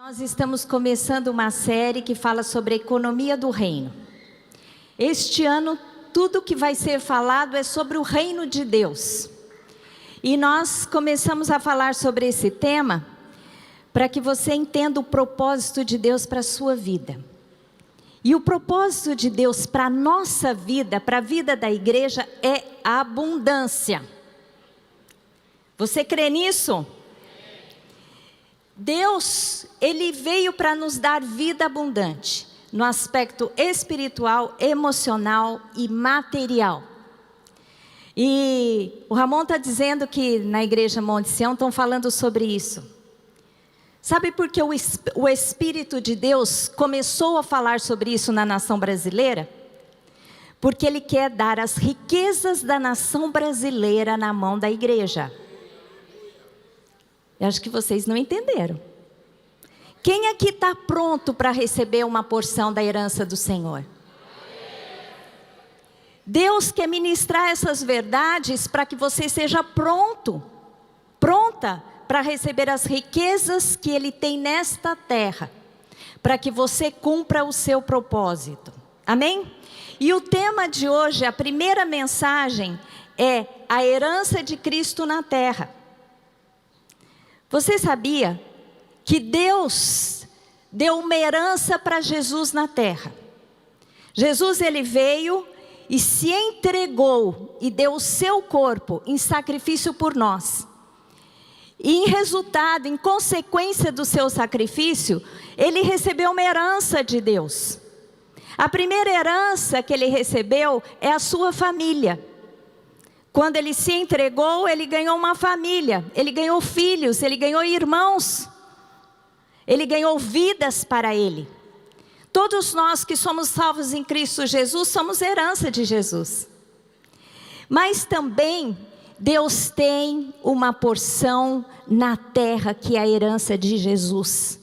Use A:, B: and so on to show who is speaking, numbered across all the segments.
A: Nós estamos começando uma série que fala sobre a economia do reino. Este ano, tudo que vai ser falado é sobre o reino de Deus. E nós começamos a falar sobre esse tema para que você entenda o propósito de Deus para a sua vida. E o propósito de Deus para a nossa vida, para a vida da igreja, é a abundância. Você crê nisso? Deus, Ele veio para nos dar vida abundante, no aspecto espiritual, emocional e material. E o Ramon está dizendo que na igreja Monte Sião estão falando sobre isso. Sabe por que o Espírito de Deus começou a falar sobre isso na nação brasileira? Porque Ele quer dar as riquezas da nação brasileira na mão da igreja. Eu acho que vocês não entenderam. Quem aqui está pronto para receber uma porção da herança do Senhor? Deus quer ministrar essas verdades para que você seja pronta para receber as riquezas que Ele tem nesta terra, para que você cumpra o seu propósito. Amém? E o tema de hoje, a primeira mensagem é a herança de Cristo na terra. Você sabia que Deus deu uma herança para Jesus na terra? Jesus, Ele veio e se entregou e deu o seu corpo em sacrifício por nós. E em resultado, em consequência do seu sacrifício, Ele recebeu uma herança de Deus. A primeira herança que Ele recebeu é a sua família. Quando Ele se entregou, Ele ganhou uma família, Ele ganhou filhos, Ele ganhou irmãos, Ele ganhou vidas para Ele. Todos nós que somos salvos em Cristo Jesus, somos herança de Jesus. Mas também, Deus tem uma porção na terra que é a herança de Jesus.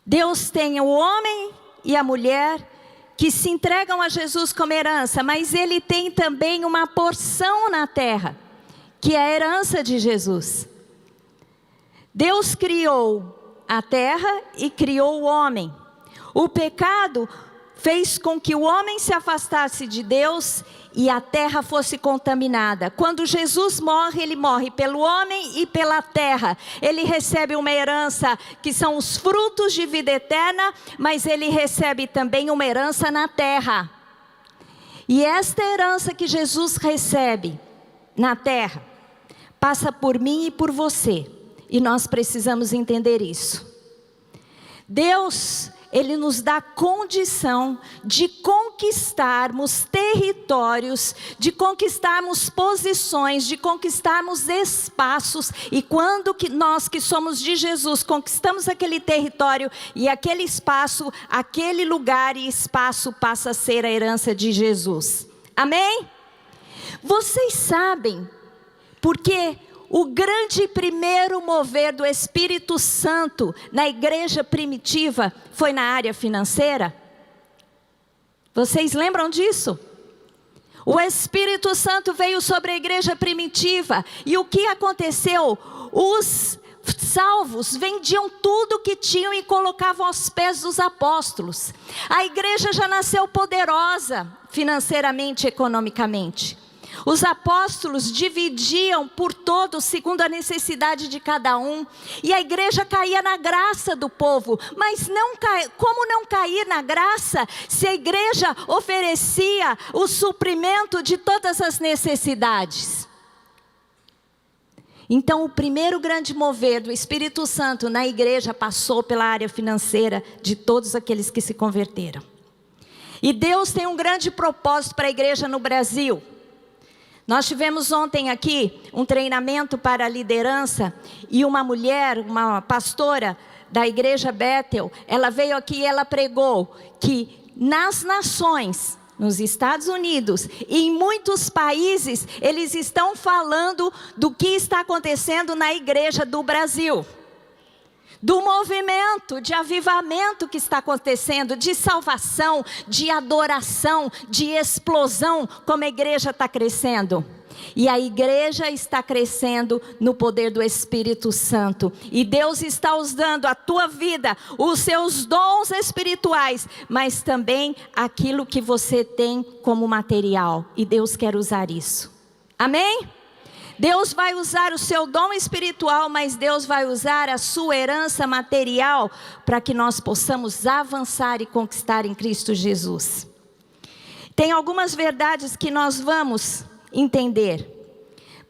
A: Deus tem o homem e a mulher que se entregam a Jesus como herança, mas Ele tem também uma porção na terra, que é a herança de Jesus. Deus criou a terra e criou o homem. O pecado fez com que o homem se afastasse de Deus e a terra fosse contaminada. Quando Jesus morre, Ele morre pelo homem e pela terra. Ele recebe uma herança que são os frutos de vida eterna, mas Ele recebe também uma herança na terra. E esta herança que Jesus recebe na terra, passa por mim e por você. E nós precisamos entender isso. Deus, Ele nos dá condição de conquistarmos territórios, de conquistarmos posições, de conquistarmos espaços. E quando nós que somos de Jesus conquistamos aquele território e aquele espaço, aquele lugar e espaço passa a ser a herança de Jesus. Amém? Vocês sabem porque o grande primeiro mover do Espírito Santo na igreja primitiva foi na área financeira? Vocês lembram disso? O Espírito Santo veio sobre a igreja primitiva. E o que aconteceu? Os salvos vendiam tudo que tinham e colocavam aos pés dos apóstolos. A igreja já nasceu poderosa financeiramente e economicamente. Os apóstolos dividiam por todos segundo a necessidade de cada um. E a igreja caía na graça do povo. Mas como não cair na graça se a igreja oferecia o suprimento de todas as necessidades? Então o primeiro grande mover do Espírito Santo na igreja passou pela área financeira de todos aqueles que se converteram. E Deus tem um grande propósito para a igreja no Brasil. Nós tivemos ontem aqui um treinamento para a liderança e uma mulher, uma pastora da igreja Bethel, ela veio aqui e ela pregou que nas nações, nos Estados Unidos e em muitos países, eles estão falando do que está acontecendo na igreja do Brasil. Do movimento de avivamento que está acontecendo, de salvação, de adoração, de explosão, como a igreja está crescendo. E a igreja está crescendo no poder do Espírito Santo. E Deus está usando a tua vida, os seus dons espirituais, mas também aquilo que você tem como material. E Deus quer usar isso. Amém? Deus vai usar o seu dom espiritual, mas Deus vai usar a sua herança material para que nós possamos avançar e conquistar em Cristo Jesus. Tem algumas verdades que nós vamos entender.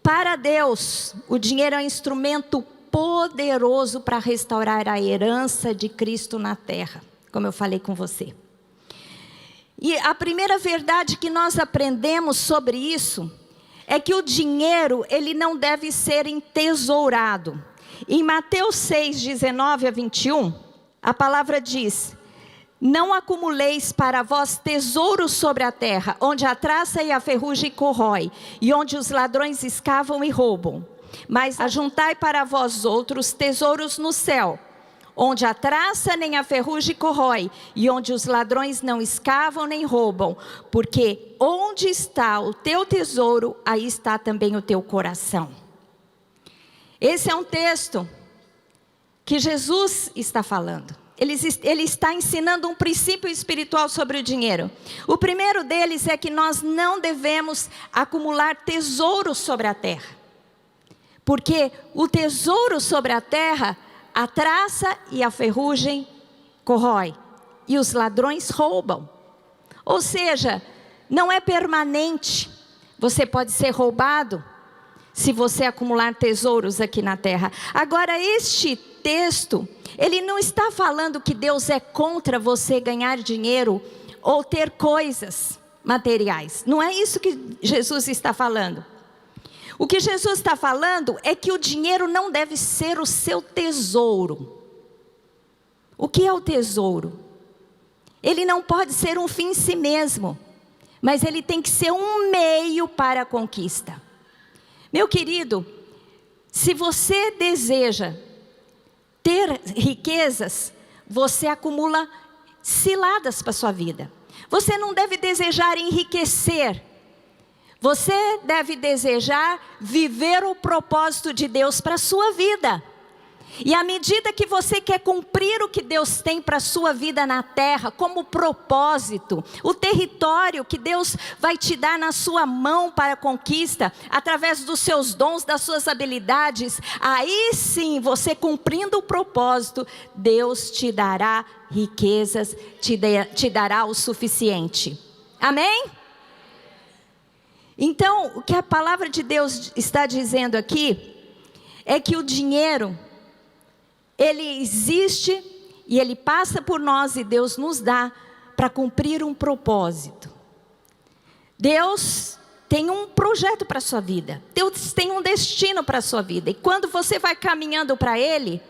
A: Para Deus, o dinheiro é um instrumento poderoso para restaurar a herança de Cristo na terra, como eu falei com você. E a primeira verdade que nós aprendemos sobre isso é que o dinheiro, ele não deve ser entesourado. Em Mateus 6, 19 a 21, a palavra diz: não acumuleis para vós tesouros sobre a terra, onde a traça e a ferrugem corrói, e onde os ladrões escavam e roubam. Mas ajuntai para vós outros tesouros no céu, onde a traça nem a ferrugem corrói, e onde os ladrões não escavam nem roubam. Porque onde está o teu tesouro, aí está também o teu coração. Esse é um texto que Jesus está falando. Ele está ensinando um princípio espiritual sobre o dinheiro. O primeiro deles é que nós não devemos acumular tesouros sobre a terra. Porque o tesouro sobre a terra, a traça e a ferrugem corrói, e os ladrões roubam. Ou seja, não é permanente. Você pode ser roubado se você acumular tesouros aqui na terra. Agora, este texto, ele não está falando que Deus é contra você ganhar dinheiro ou ter coisas materiais. Não é isso que Jesus está falando. O que Jesus está falando é que o dinheiro não deve ser o seu tesouro. O que é o tesouro? Ele não pode ser um fim em si mesmo, mas ele tem que ser um meio para a conquista. Meu querido, se você deseja ter riquezas, você acumula ciladas para a sua vida. Você não deve desejar enriquecer. Você deve desejar viver o propósito de Deus para a sua vida. E à medida que você quer cumprir o que Deus tem para a sua vida na terra, como propósito, o território que Deus vai te dar na sua mão para a conquista, através dos seus dons, das suas habilidades, aí sim, você cumprindo o propósito, Deus te dará riquezas, te dará o suficiente. Amém? Então, o que a palavra de Deus está dizendo aqui, é que o dinheiro, ele existe e ele passa por nós e Deus nos dá para cumprir um propósito. Deus tem um projeto para a sua vida. Deus tem um destino para a sua vida. E quando você vai caminhando para Ele,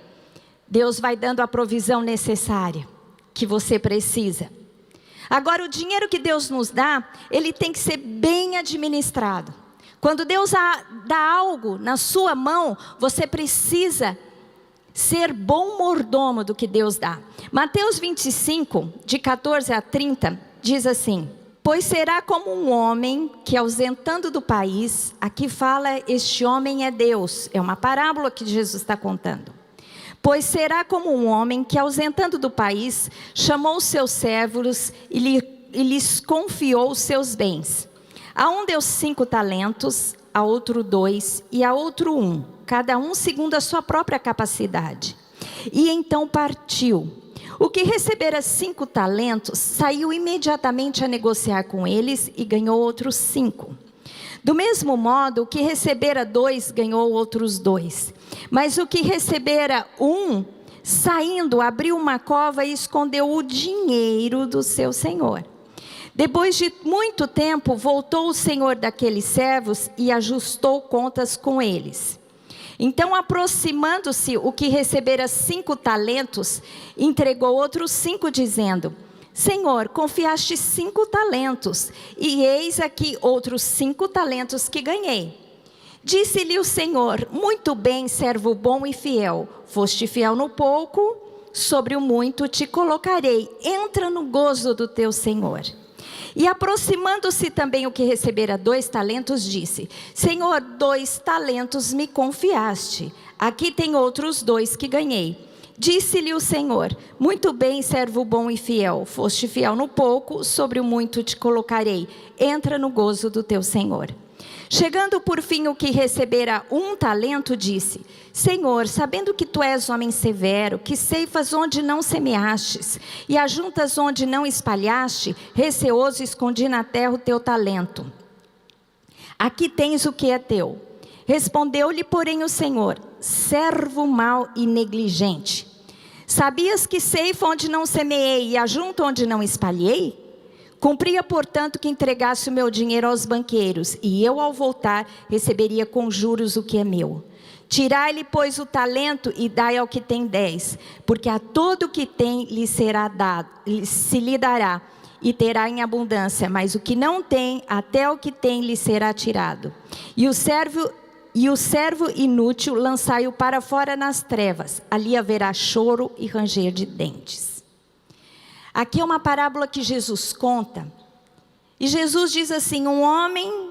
A: Deus vai dando a provisão necessária que você precisa. Agora, o dinheiro que Deus nos dá, ele tem que ser bem administrado. Quando Deus dá algo na sua mão, você precisa ser bom mordomo do que Deus dá. Mateus 25, de 14 a 30, diz assim: pois será como um homem que, ausentando do país, aqui fala, este homem é Deus. É uma parábola que Jesus está contando. Pois será como um homem que, ausentando do país, chamou os seus servos e lhes confiou os seus bens. A um deu 5 talentos, a outro 2 e a outro 1, cada um segundo a sua própria capacidade. E então partiu. O que recebera 5 talentos, saiu imediatamente a negociar com eles e ganhou outros 5. Do mesmo modo, o que recebera 2, ganhou outros 2. Mas o que recebera 1, saindo, abriu uma cova e escondeu o dinheiro do seu senhor. Depois de muito tempo, voltou o senhor daqueles servos e ajustou contas com eles. Então, aproximando-se o que recebera 5 talentos, entregou outros 5, dizendo: Senhor, confiaste 5 talentos, e eis aqui outros 5 talentos que ganhei. Disse-lhe o Senhor: muito bem, servo bom e fiel. Foste fiel no pouco, sobre o muito te colocarei. Entra no gozo do teu Senhor. E aproximando-se também o que recebera 2 talentos, disse: Senhor, 2 talentos me confiaste, aqui tem outros 2 que ganhei. Disse-lhe o Senhor: muito bem, servo bom e fiel, foste fiel no pouco, sobre o muito te colocarei, entra no gozo do teu Senhor. Chegando por fim o que recebera 1 talento, disse: Senhor, sabendo que tu és homem severo, que ceifas onde não semeastes, e ajuntas onde não espalhaste, receoso escondi na terra o teu talento. Aqui tens o que é teu. Respondeu-lhe, porém, o Senhor: servo mau e negligente. Sabias que ceifa onde não semeei, e ajunto onde não espalhei? Cumpria, portanto, que entregasse o meu dinheiro aos banqueiros, e eu, ao voltar, receberia com juros o que é meu. Tirai-lhe, pois, o talento e dai ao que tem 10, porque a todo o que tem lhe será dado, se lhe dará, e terá em abundância, mas o que não tem, até o que tem lhe será tirado. E o servo inútil lançai-o para fora nas trevas, ali haverá choro e ranger de dentes. Aqui é uma parábola que Jesus conta, e Jesus diz assim: um homem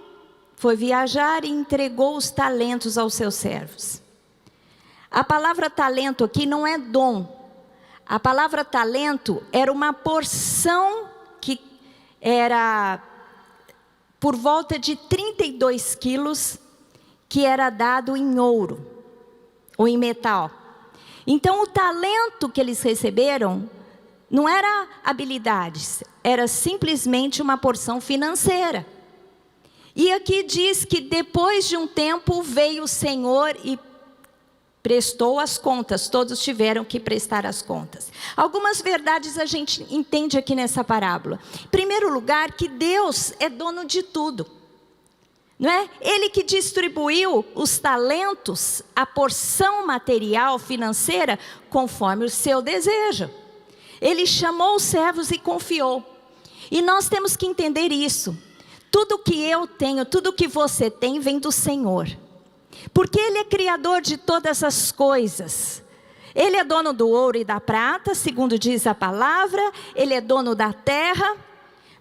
A: foi viajar e entregou os talentos aos seus servos. A palavra talento aqui não é dom, a palavra talento era uma porção que era por volta de 32 quilos, que era dado em ouro ou em metal. Então o talento que eles receberam não era habilidades, era simplesmente uma porção financeira. E aqui diz que depois de um tempo veio o Senhor e prestou as contas, todos tiveram que prestar as contas. Algumas verdades a gente entende aqui nessa parábola. Em primeiro lugar, que Deus é dono de tudo. Não é? Ele que distribuiu os talentos, a porção material, financeira, conforme o seu desejo. Ele chamou os servos e confiou. E nós temos que entender isso. Tudo que eu tenho, tudo que você tem, vem do Senhor. Porque Ele é criador de todas as coisas. Ele é dono do ouro e da prata, segundo diz a palavra. Ele é dono da terra.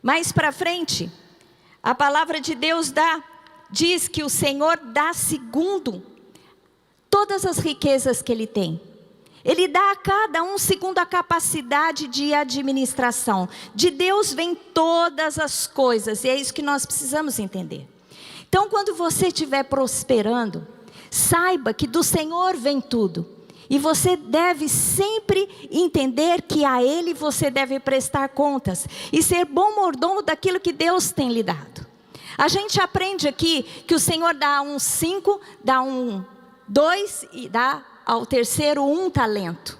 A: Mais para frente, a palavra de Deus diz que o Senhor dá segundo todas as riquezas que Ele tem. Ele dá a cada um segundo a capacidade de administração. De Deus vem todas as coisas, e é isso que nós precisamos entender. Então, quando você estiver prosperando, saiba que do Senhor vem tudo. E você deve sempre entender que a Ele você deve prestar contas. E ser bom mordomo daquilo que Deus tem lhe dado. A gente aprende aqui que o Senhor dá 5, dá 2 e dá ao terceiro 1 talento.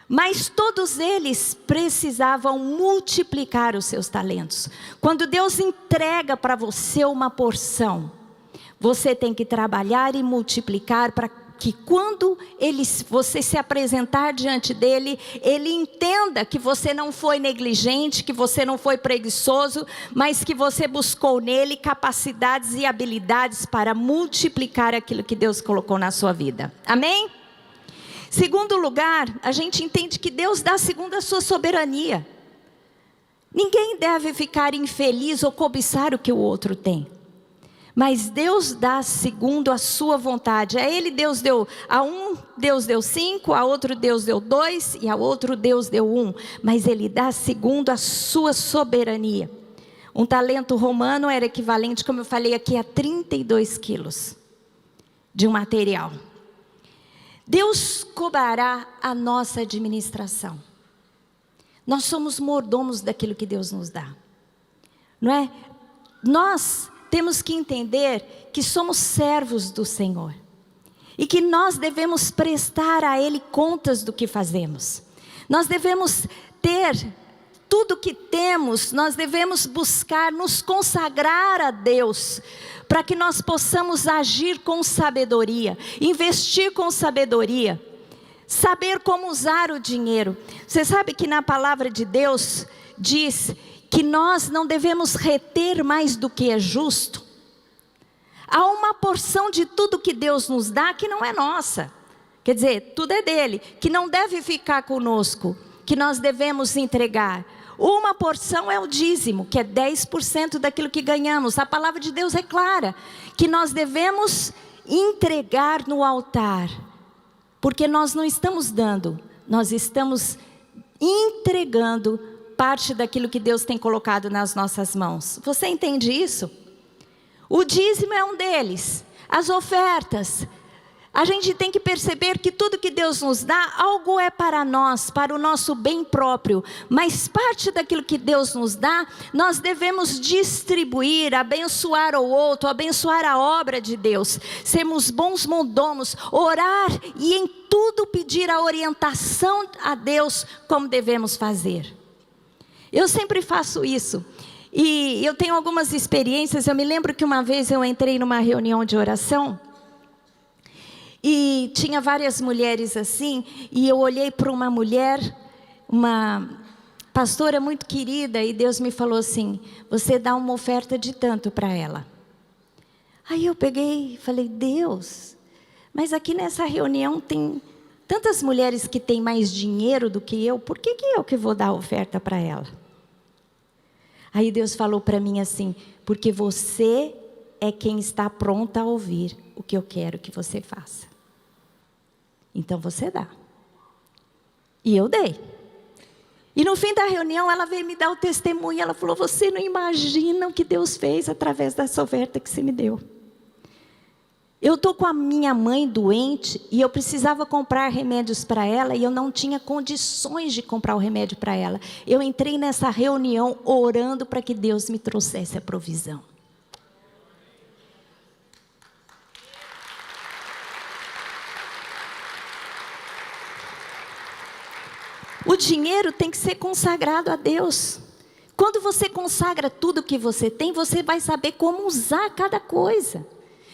A: Mas todos eles precisavam multiplicar os seus talentos. Quando Deus entrega para você uma porção, você tem que trabalhar e multiplicar para que quando você se apresentar diante dele, ele entenda que você não foi negligente, que você não foi preguiçoso, mas que você buscou nele capacidades e habilidades para multiplicar aquilo que Deus colocou na sua vida. Amém? Segundo lugar, a gente entende que Deus dá segundo a sua soberania. Ninguém deve ficar infeliz ou cobiçar o que o outro tem. Mas Deus dá segundo a sua vontade. A ele Deus deu, a um Deus deu 5, a outro Deus deu 2 e a outro Deus deu 1. Mas ele dá segundo a sua soberania. Um talento romano era equivalente, como eu falei aqui, a 32 quilos de um material. Deus cobrará a nossa administração. Nós somos mordomos daquilo que Deus nos dá. Não é? Nós temos que entender que somos servos do Senhor. E que nós devemos prestar a Ele contas do que fazemos. Nós devemos ter tudo que temos, nós devemos buscar nos consagrar a Deus. Para que nós possamos agir com sabedoria, investir com sabedoria. Saber como usar o dinheiro. Você sabe que na palavra de Deus diz que nós não devemos reter mais do que é justo. Há uma porção de tudo que Deus nos dá que não é nossa. Quer dizer, tudo é dele, que não deve ficar conosco, que nós devemos entregar. Uma porção é o dízimo, que é 10% daquilo que ganhamos. A palavra de Deus é clara, que nós devemos entregar no altar. Porque nós não estamos dando, nós estamos entregando parte daquilo que Deus tem colocado nas nossas mãos. Você entende isso? O dízimo é um deles. As ofertas. A gente tem que perceber que tudo que Deus nos dá, algo é para nós, para o nosso bem próprio. Mas parte daquilo que Deus nos dá, nós devemos distribuir, abençoar o outro, abençoar a obra de Deus. Sermos bons mordomos, orar e em tudo pedir a orientação a Deus como devemos fazer. Eu sempre faço isso. E eu tenho algumas experiências. Eu me lembro que uma vez eu entrei numa reunião de oração. E tinha várias mulheres assim, e eu olhei para uma mulher, uma pastora muito querida, e Deus me falou assim: você dá uma oferta de tanto para ela. Aí eu peguei e falei: Deus, mas aqui nessa reunião tem tantas mulheres que têm mais dinheiro do que eu, por que eu que vou dar a oferta para ela? Aí Deus falou para mim assim: porque você é quem está pronta a ouvir o que eu quero que você faça. Então você dá. E eu dei. E no fim da reunião ela veio me dar o testemunho. Ela falou: você não imagina o que Deus fez através dessa oferta que você me deu. Eu estou com a minha mãe doente e eu precisava comprar remédios para ela e eu não tinha condições de comprar o remédio para ela. Eu entrei nessa reunião orando para que Deus me trouxesse a provisão. O dinheiro tem que ser consagrado a Deus. Quando você consagra tudo que você tem, você vai saber como usar cada coisa.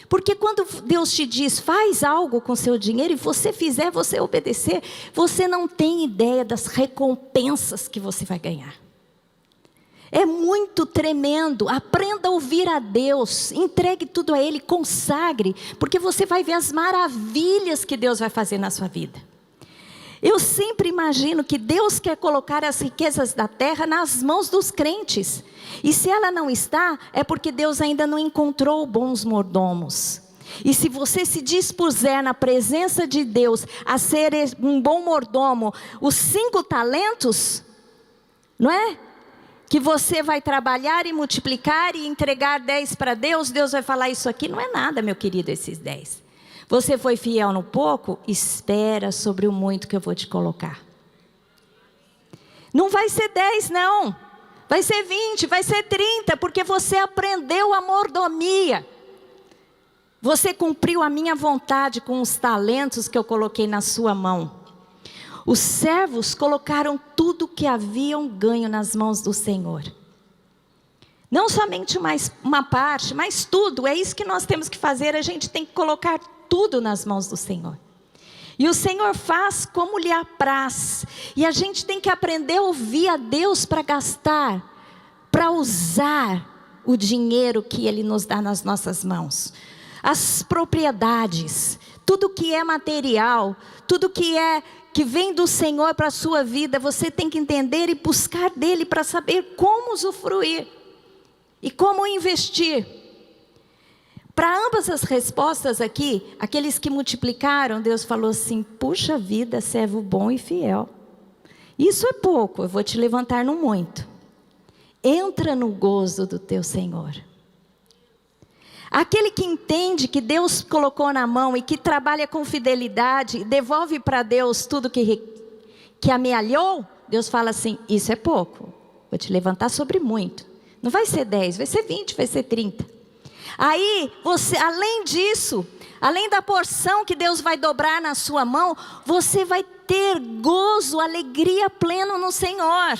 A: Porque quando Deus te diz, faz algo com seu dinheiro, e você fizer, você obedecer, você não tem ideia das recompensas que você vai ganhar. É muito tremendo. Aprenda a ouvir a Deus, entregue tudo a Ele, consagre, porque você vai ver as maravilhas que Deus vai fazer na sua vida. Eu sempre imagino que Deus quer colocar as riquezas da terra nas mãos dos crentes. E se ela não está, é porque Deus ainda não encontrou bons mordomos. E se você se dispuser na presença de Deus a ser um bom mordomo, os 5 talentos, não é? Que você vai trabalhar e multiplicar e entregar 10 para Deus, Deus vai falar: isso aqui não é nada, meu querido, esses 10. Você foi fiel no pouco? Espera sobre o muito que eu vou te colocar. Não vai ser 10 não. Vai ser 20, vai ser 30, porque você aprendeu a mordomia. Você cumpriu a minha vontade com os talentos que eu coloquei na sua mão. Os servos colocaram tudo que haviam ganho nas mãos do Senhor. Não somente uma parte, mas tudo. É isso que nós temos que fazer. A gente tem que colocar tudo nas mãos do Senhor. E o Senhor faz como lhe apraz. E a gente tem que aprender a ouvir a Deus para gastar, para usar o dinheiro que Ele nos dá nas nossas mãos. As propriedades, tudo que é material, tudo que vem do Senhor para a sua vida, você tem que entender e buscar dele para saber como usufruir e como investir. Para ambas as respostas aqui, aqueles que multiplicaram, Deus falou assim: puxa vida, servo bom e fiel. Isso é pouco, eu vou te levantar no muito. Entra no gozo do teu Senhor. Aquele que entende que Deus colocou na mão e que trabalha com fidelidade, devolve para Deus tudo que amealhou, Deus fala assim: isso é pouco, vou te levantar sobre muito. Não vai ser 10, vai ser 20, vai ser 30. Aí, você, além disso, além da porção que Deus vai dobrar na sua mão, você vai ter gozo, alegria plena no Senhor.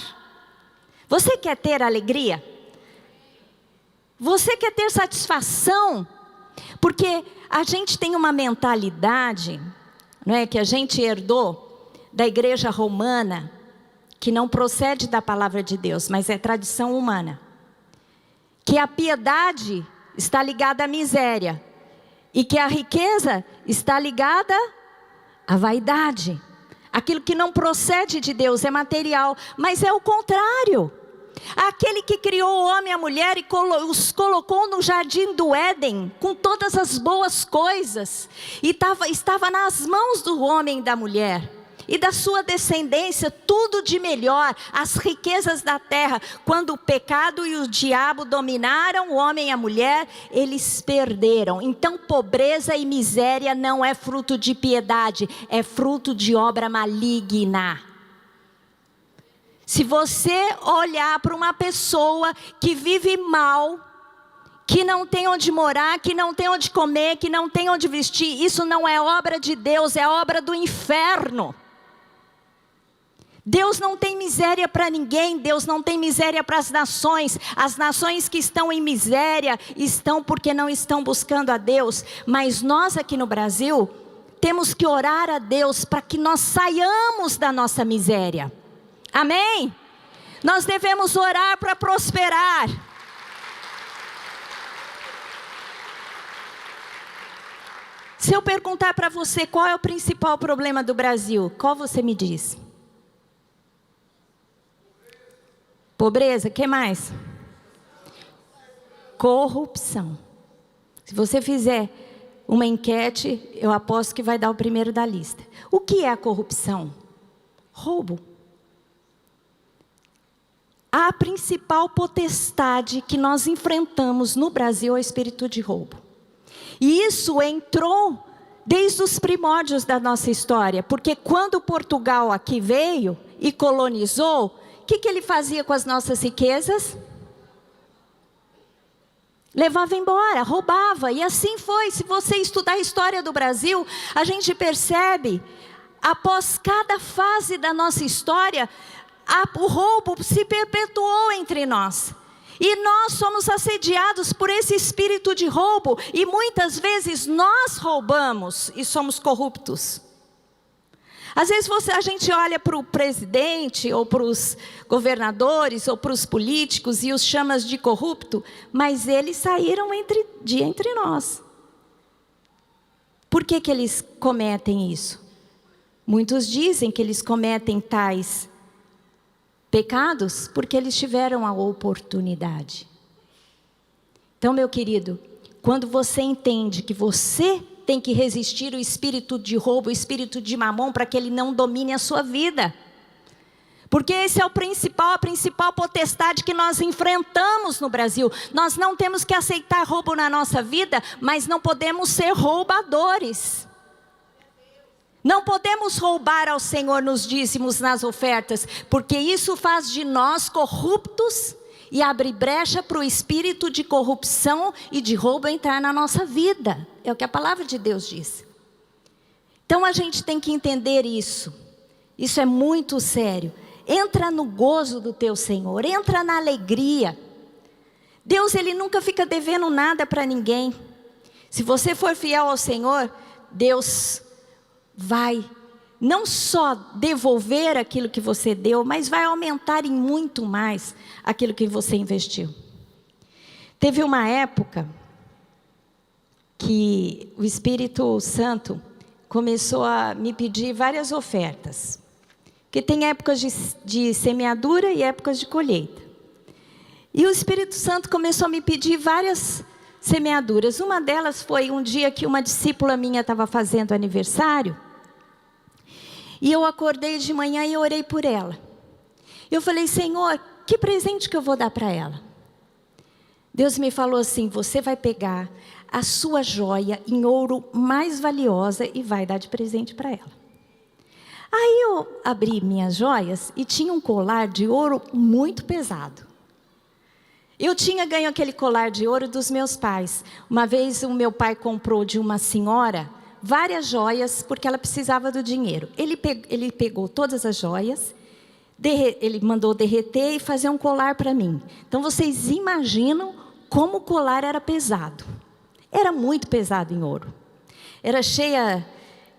A: Você quer ter alegria? Você quer ter satisfação? Porque a gente tem uma mentalidade, não é, que a gente herdou da igreja romana, que não procede da palavra de Deus, mas é tradição humana. Que a piedade está ligada à miséria, e que a riqueza está ligada à vaidade. Aquilo que não procede de Deus é material, mas é o contrário. Aquele que criou o homem e a mulher e os colocou no jardim do Éden, com todas as boas coisas, e estava nas mãos do homem e da mulher, e da sua descendência, tudo de melhor, as riquezas da terra. Quando o pecado e o diabo dominaram o homem e a mulher, eles perderam. Então pobreza e miséria não é fruto de piedade, é fruto de obra maligna. Se você olhar para uma pessoa que vive mal, que não tem onde morar, que não tem onde comer, que não tem onde vestir, isso não é obra de Deus, é obra do inferno. Deus não tem miséria para ninguém, Deus não tem miséria para as nações que estão em miséria, estão porque não estão buscando a Deus, mas nós aqui no Brasil, temos que orar a Deus para que nós saiamos da nossa miséria, amém? Nós devemos orar para prosperar. Se eu perguntar para você qual é o principal problema do Brasil, qual você me diz? Pobreza, o que mais? Corrupção. Se você fizer uma enquete, eu aposto que vai dar o primeiro da lista. O que é a corrupção? Roubo. A principal potestade que nós enfrentamos no Brasil é o espírito de roubo. E isso entrou desde os primórdios da nossa história, porque quando Portugal aqui veio e colonizou, o que ele fazia com as nossas riquezas? Levava embora, roubava, e assim foi. Se você estudar a história do Brasil, a gente percebe, após cada fase da nossa história, o roubo se perpetuou entre nós. E nós somos assediados por esse espírito de roubo, e muitas vezes nós roubamos e somos corruptos. Às vezes a gente olha para o presidente, ou para os governadores, ou para os políticos, e os chama de corrupto, mas eles saíram entre nós. Por que eles cometem isso? Muitos dizem que eles cometem tais pecados porque eles tiveram a oportunidade. Então, meu querido, quando você entende que você tem que resistir o espírito de roubo, o espírito de mamon, para que ele não domine a sua vida. Porque esse é a principal potestade que nós enfrentamos no Brasil. Nós não temos que aceitar roubo na nossa vida, mas não podemos ser roubadores. Não podemos roubar ao Senhor nos dízimos, nas ofertas, porque isso faz de nós corruptos e abre brecha para o espírito de corrupção e de roubo entrar na nossa vida. É o que a palavra de Deus diz. Então a gente tem que entender isso. Isso é muito sério. Entra no gozo do teu Senhor, entra na alegria. Deus, Ele nunca fica devendo nada para ninguém. Se você for fiel ao Senhor, Deus vai não só devolver aquilo que você deu, mas vai aumentar em muito mais aquilo que você investiu. Teve uma época que o Espírito Santo começou a me pedir várias ofertas. Porque tem épocas de semeadura e épocas de colheita. E o Espírito Santo começou a me pedir várias semeaduras. Uma delas foi um dia que uma discípula minha estava fazendo aniversário. E eu acordei de manhã e orei por ela. Eu falei, Senhor, que presente que eu vou dar para ela? Deus me falou assim, você vai pegar a sua joia em ouro mais valiosa e vai dar de presente para ela. Aí eu abri minhas joias e tinha um colar de ouro muito pesado. Eu tinha ganho aquele colar de ouro dos meus pais. Uma vez o meu pai comprou de uma senhora várias joias, porque ela precisava do dinheiro. Ele pegou todas as joias, ele mandou derreter e fazer um colar para mim. Então vocês imaginam como o colar era pesado. Era muito pesado em ouro. Era cheia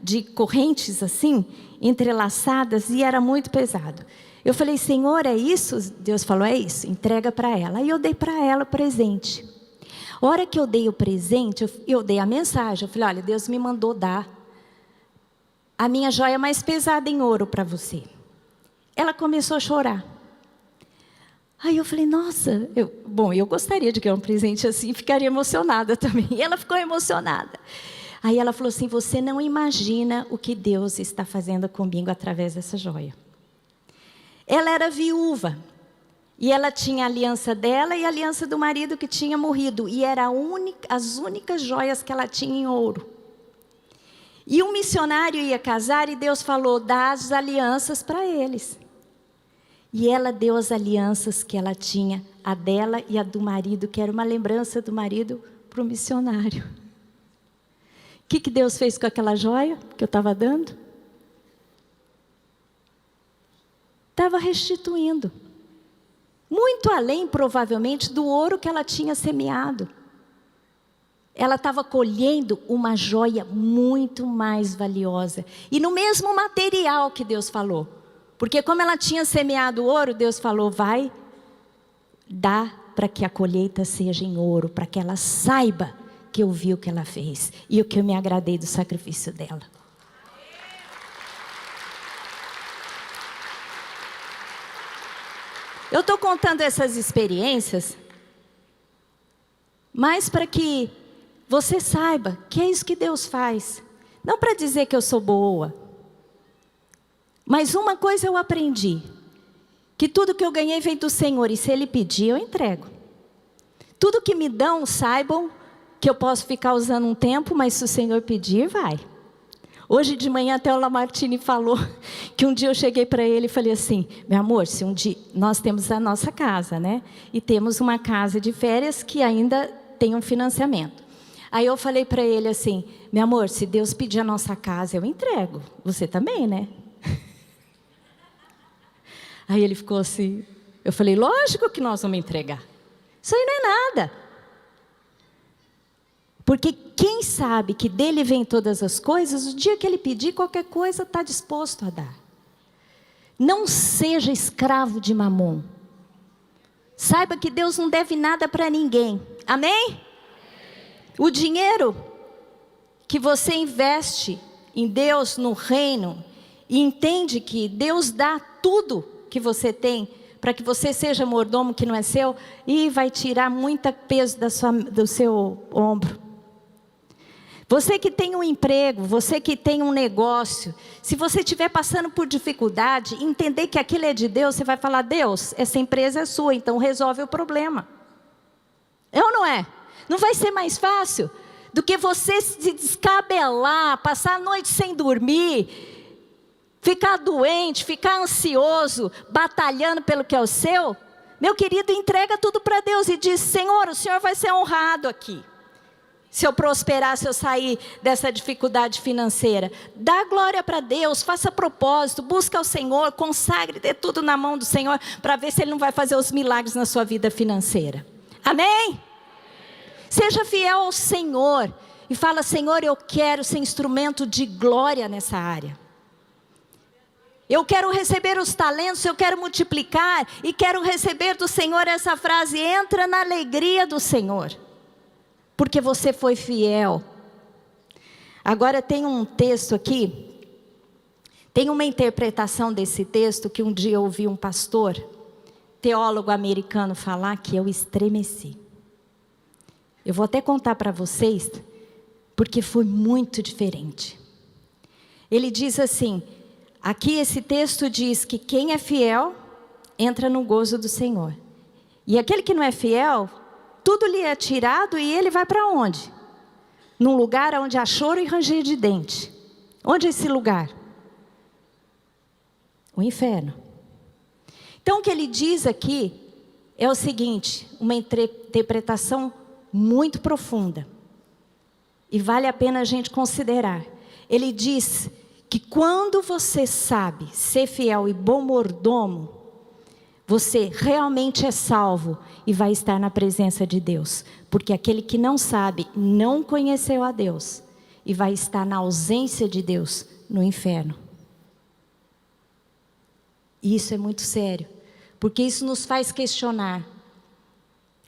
A: de correntes assim, entrelaçadas, e era muito pesado. Eu falei, Senhor, é isso? Deus falou, é isso, entrega para ela. Aí eu dei para ela o presente. A hora que eu dei o presente, eu dei a mensagem. Eu falei, olha, Deus me mandou dar a minha joia mais pesada em ouro para você. Ela começou a chorar. Aí eu falei, nossa, eu gostaria de ganhar um presente assim, ficaria emocionada também. E ela ficou emocionada. Aí ela falou assim, você não imagina o que Deus está fazendo comigo através dessa joia. Ela era viúva. E ela tinha a aliança dela e a aliança do marido que tinha morrido. E era as únicas joias que ela tinha em ouro. E um missionário ia casar e Deus falou, dá as alianças para eles. E ela deu as alianças que ela tinha, a dela e a do marido, que era uma lembrança do marido para o missionário. O que Deus fez com aquela joia que eu estava dando? Estava restituindo. Muito além, provavelmente, do ouro que ela tinha semeado. Ela estava colhendo uma joia muito mais valiosa. E no mesmo material que Deus falou. Porque como ela tinha semeado ouro, Deus falou, vai dar para que a colheita seja em ouro. Para que ela saiba que eu vi o que ela fez. E o que eu me agradei do sacrifício dela. Eu estou contando essas experiências, mas para que você saiba que é isso que Deus faz. Não para dizer que eu sou boa. Mas uma coisa eu aprendi. Que tudo que eu ganhei vem do Senhor. E se Ele pedir, eu entrego. Tudo que me dão, saibam que eu posso ficar usando um tempo, mas se o Senhor pedir, vai. Hoje de manhã até o Lamartine falou que um dia eu cheguei para ele e falei assim, meu amor, se um dia nós temos a nossa casa, né? E temos uma casa de férias que ainda tem um financiamento. Aí eu falei para ele assim, meu amor, se Deus pedir a nossa casa, eu entrego. Você também, né? Aí ele ficou assim, eu falei, lógico que nós vamos entregar. Isso aí não é nada. Porque quem sabe que dele vem todas as coisas, o dia que ele pedir qualquer coisa, está disposto a dar. Não seja escravo de mamon. Saiba que Deus não deve nada para ninguém. Amém? O dinheiro que você investe em Deus, no reino, e entende que Deus dá tudo que você tem, para que você seja mordomo que não é seu, e vai tirar muito peso do seu ombro. Você que tem um emprego, você que tem um negócio, se você estiver passando por dificuldade, entender que aquilo é de Deus, você vai falar, Deus, essa empresa é sua, então resolve o problema. É ou não é? Não vai ser mais fácil do que você se descabelar, passar a noite sem dormir, ficar doente, ficar ansioso, batalhando pelo que é o seu? Meu querido, entrega tudo para Deus e diz, Senhor, o Senhor vai ser honrado aqui. Se eu prosperar, se eu sair dessa dificuldade financeira, dá glória para Deus, faça propósito, busca o Senhor, consagre, dê tudo na mão do Senhor, para ver se Ele não vai fazer os milagres na sua vida financeira. Amém? Seja fiel ao Senhor e fala, Senhor, eu quero ser instrumento de glória nessa área. Eu quero receber os talentos, eu quero multiplicar e quero receber do Senhor essa frase, entra na alegria do Senhor. Porque você foi fiel. Agora tem um texto aqui, tem uma interpretação desse texto que um dia eu ouvi um pastor, teólogo americano falar que eu estremeci. Eu vou até contar para vocês, porque foi muito diferente. Ele diz assim, aqui esse texto diz que quem é fiel, entra no gozo do Senhor. E aquele que não é fiel, tudo lhe é tirado e ele vai para onde? Num lugar onde há choro e ranger de dente. Onde é esse lugar? O inferno. Então o que ele diz aqui é o seguinte, uma interpretação muito profunda. E vale a pena a gente considerar. Ele diz que quando você sabe ser fiel e bom mordomo, você realmente é salvo e vai estar na presença de Deus. Porque aquele que não sabe, não conheceu a Deus. E vai estar na ausência de Deus, no inferno. E isso é muito sério. Porque isso nos faz questionar.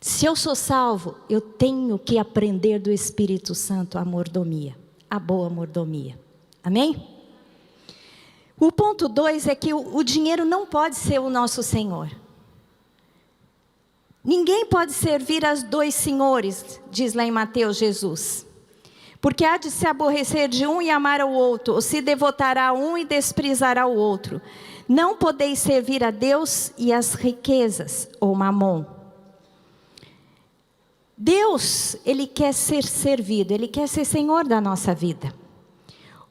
A: Se eu sou salvo, eu tenho que aprender do Espírito Santo a mordomia. A boa mordomia. Amém? O ponto 2 é que o dinheiro não pode ser o nosso Senhor. Ninguém pode servir a 2 senhores, diz lá em Mateus Jesus. Porque há de se aborrecer de um e amar ao outro, ou se devotará a um e desprezará o outro. Não podeis servir a Deus e as riquezas, ou mamon. Deus, Ele quer ser servido, Ele quer ser Senhor da nossa vida.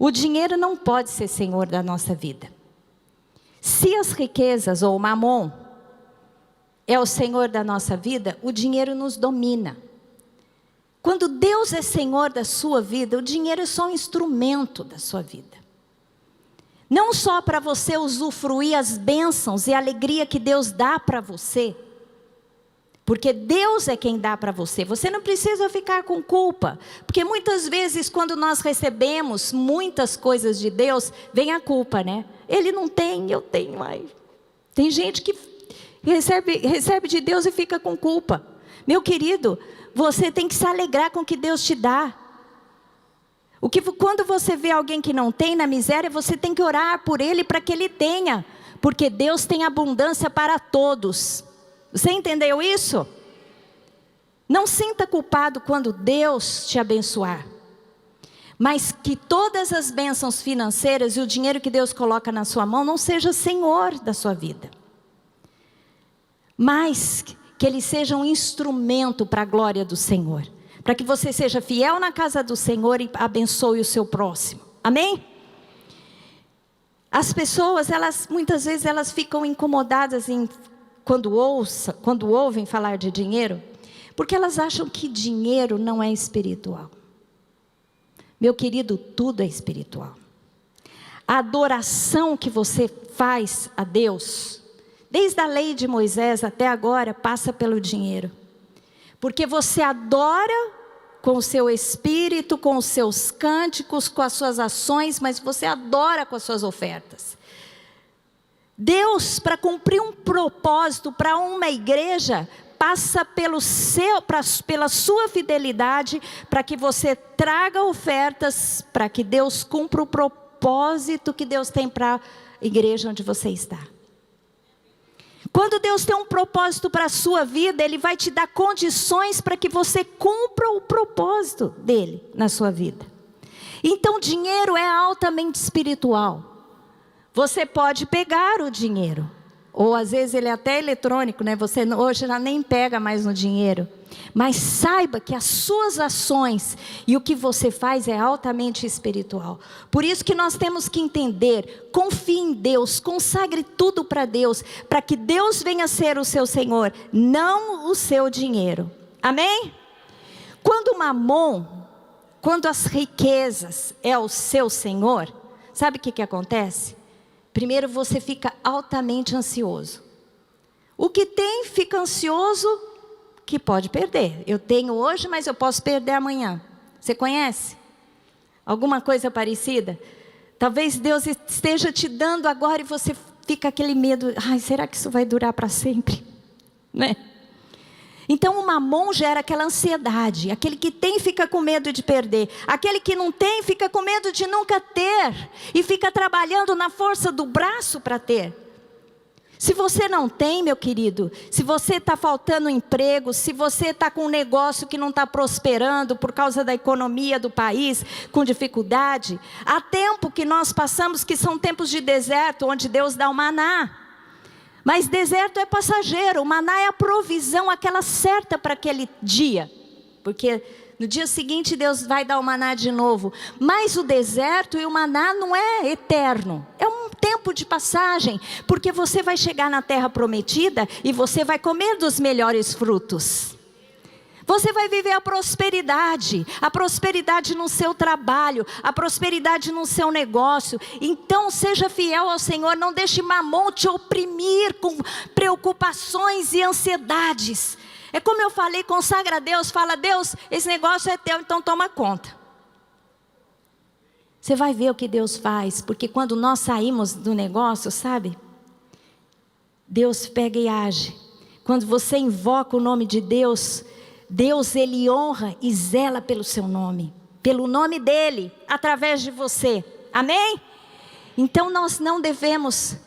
A: O dinheiro não pode ser Senhor da nossa vida. Se as riquezas, ou mamon, é o Senhor da nossa vida, o dinheiro nos domina. Quando Deus é Senhor da sua vida, o dinheiro é só um instrumento da sua vida. Não só para você usufruir as bênçãos e a alegria que Deus dá para você. Porque Deus é quem dá para você. Você não precisa ficar com culpa. Porque muitas vezes quando nós recebemos muitas coisas de Deus, vem a culpa, né? Ele não tem, eu tenho. Ai. Tem gente que recebe de Deus e fica com culpa. Meu querido, você tem que se alegrar com o que Deus te dá. Quando você vê alguém que não tem na miséria, você tem que orar por ele para que ele tenha. Porque Deus tem abundância para todos. Você entendeu isso? Não sinta culpado quando Deus te abençoar. Mas que todas as bênçãos financeiras e o dinheiro que Deus coloca na sua mão não seja Senhor da sua vida. Mas que ele seja um instrumento para a glória do Senhor. Para que você seja fiel na casa do Senhor e abençoe o seu próximo. Amém? As pessoas, muitas vezes elas ficam incomodadas quando ouvem falar de dinheiro, porque elas acham que dinheiro não é espiritual. Meu querido, tudo é espiritual. A adoração que você faz a Deus, desde a lei de Moisés até agora, passa pelo dinheiro. Porque você adora com o seu espírito, com os seus cânticos, com as suas ações, mas você adora com as suas ofertas. Deus, para cumprir um propósito para uma igreja, passa pela sua fidelidade, para que você traga ofertas, para que Deus cumpra o propósito que Deus tem para a igreja onde você está. Quando Deus tem um propósito para a sua vida, Ele vai te dar condições para que você cumpra o propósito dEle na sua vida. Então, dinheiro é altamente espiritual. Você pode pegar o dinheiro, ou às vezes ele é até eletrônico, né? Você hoje já nem pega mais no dinheiro. Mas saiba que as suas ações e o que você faz é altamente espiritual. Por isso que nós temos que entender, confie em Deus, consagre tudo para Deus, para que Deus venha ser o seu Senhor, não o seu dinheiro. Amém? Quando o mamon, quando as riquezas é o seu Senhor, sabe o que acontece? Primeiro você fica altamente ansioso. O que tem fica ansioso, que pode perder. Eu tenho hoje, mas eu posso perder amanhã. Você conhece? Alguma coisa parecida? Talvez Deus esteja te dando agora e você fica aquele medo. Ai, será que isso vai durar para sempre? Né? Então o mamon gera aquela ansiedade. Aquele que tem fica com medo de perder. Aquele que não tem fica com medo de nunca ter. E fica trabalhando na força do braço para ter. Se você não tem, meu querido, se você está faltando emprego, se você está com um negócio que não está prosperando por causa da economia do país, com dificuldade, há tempo que nós passamos que são tempos de deserto, onde Deus dá o maná. Mas deserto é passageiro, o maná é a provisão, aquela certa para aquele dia. Porque no dia seguinte Deus vai dar o maná de novo. Mas o deserto e o maná não é eterno, é um tempo de passagem. Porque você vai chegar na terra prometida e você vai comer dos melhores frutos. Você vai viver a prosperidade no seu trabalho, a prosperidade no seu negócio. Então seja fiel ao Senhor, não deixe mamon te oprimir com preocupações e ansiedades. É como eu falei, consagra a Deus, fala: Deus, esse negócio é teu, então toma conta. Você vai ver o que Deus faz, porque quando nós saímos do negócio, sabe? Deus pega e age. Quando você invoca o nome de Deus, Deus, Ele honra e zela pelo seu nome, pelo nome dEle, através de você. Amém? Então nós não devemos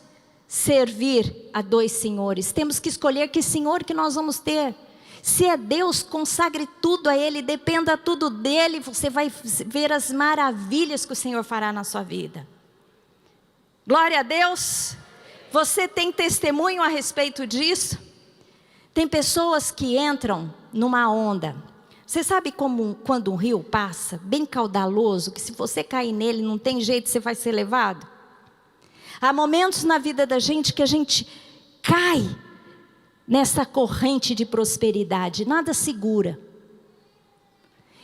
A: servir a dois senhores. Temos que escolher que senhor que nós vamos ter. Se é Deus, consagre tudo a Ele, dependa tudo dEle. Você vai ver as maravilhas que o Senhor fará na sua vida. Glória a Deus. Você tem testemunho a respeito disso? Tem pessoas que entram numa onda. Você sabe como quando um rio passa, bem caudaloso, que se você cair nele não tem jeito, você vai ser levado? Há momentos na vida da gente que a gente cai nessa corrente de prosperidade, nada segura.